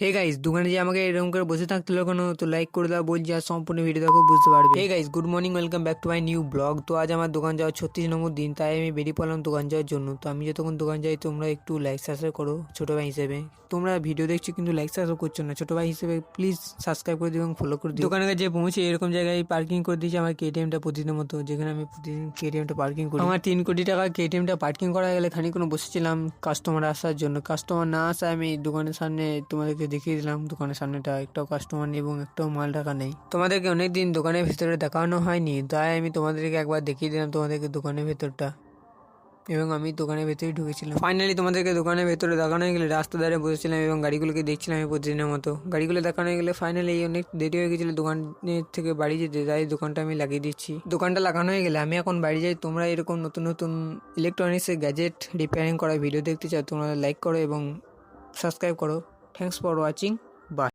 Hey guys, দোকানে যে আমাকে এরকম করে বসে থাকতে হলো কেন? তো লাইক করে দাও বলছি, আর সম্পূর্ণ ভিডিও দেখো, বুঝতে পারবে। Hey guys, good morning, welcome back to my new blog. তো আজ আমার দোকান যাওয়ার 36 নম্বর দিন, তাই আমি বেরিয়ে পড়লাম দোকান যাওয়ার জন্য। তো আমি যতক্ষণ দোকান যাই, তোমরা একটু লাইক সাবস্ক্রাইব করো ছোটো ভাই হিসেবে। তোমরা ভিডিও দেখছো কিন্তু লাইক সাবস্ক্রাইব করছো না, ছোটো ভাই হিসেবে প্লিজ সাবস্ক্রাইব করে দিও এবং ফলো করে দিও। দোকানে যে পৌঁছে এরকম জায়গায় পার্কিং করে দিয়েছি আমার কেটিএমটা প্রতিদিনের মতো, যেখানে আমি প্রতিদিন কেটিএমটা পার্কিং করি। আমার 3 কোটি টাকা কেটিএমটা পার্কিং করা গেলে খানিকক্ষণ বসেছিলাম কাস্টমার আসার জন্য। কাস্টমার না আসায় আমি দোকানের সামনে তোমাদেরকে দেখিয়ে দিলাম দোকানের সামনেটা একটাও কাস্টমার নেই এবং একটাও মাল টাকা নেই। তোমাদেরকে অনেকদিন দোকানের ভেতরে দেখানো হয়নি, তাই আমি তোমাদেরকে একবার দেখিয়ে দিলাম তোমাদেরকে দোকানের ভেতরটা, এবং আমি দোকানের ভেতরেই ঢুকেছিলাম। ফাইনালি তোমাদেরকে দোকানের ভেতরে দেখানো হয়ে গেলে রাস্তা ধারে বসেছিলাম এবং গাড়িগুলোকে দেখছিলাম আমি প্রতিদিনের মতো। গাড়িগুলো দেখানো হয়ে গেলে ফাইনালি অনেক দেরি হয়ে গেছিলো দোকানের থেকে বাড়ি যেতে, তাই দোকানটা আমি লাগিয়ে দিচ্ছি। দোকানটা লাগানো হয়ে গেলে আমি এখন বাড়ি যাই। তোমরা এরকম নতুন নতুন ইলেকট্রনিক্সের গ্যাজেট রিপেয়ারিং করা ভিডিও দেখতে চাও, তোমরা লাইক করো এবং সাবস্ক্রাইব করো। Thanks for watching. বাই।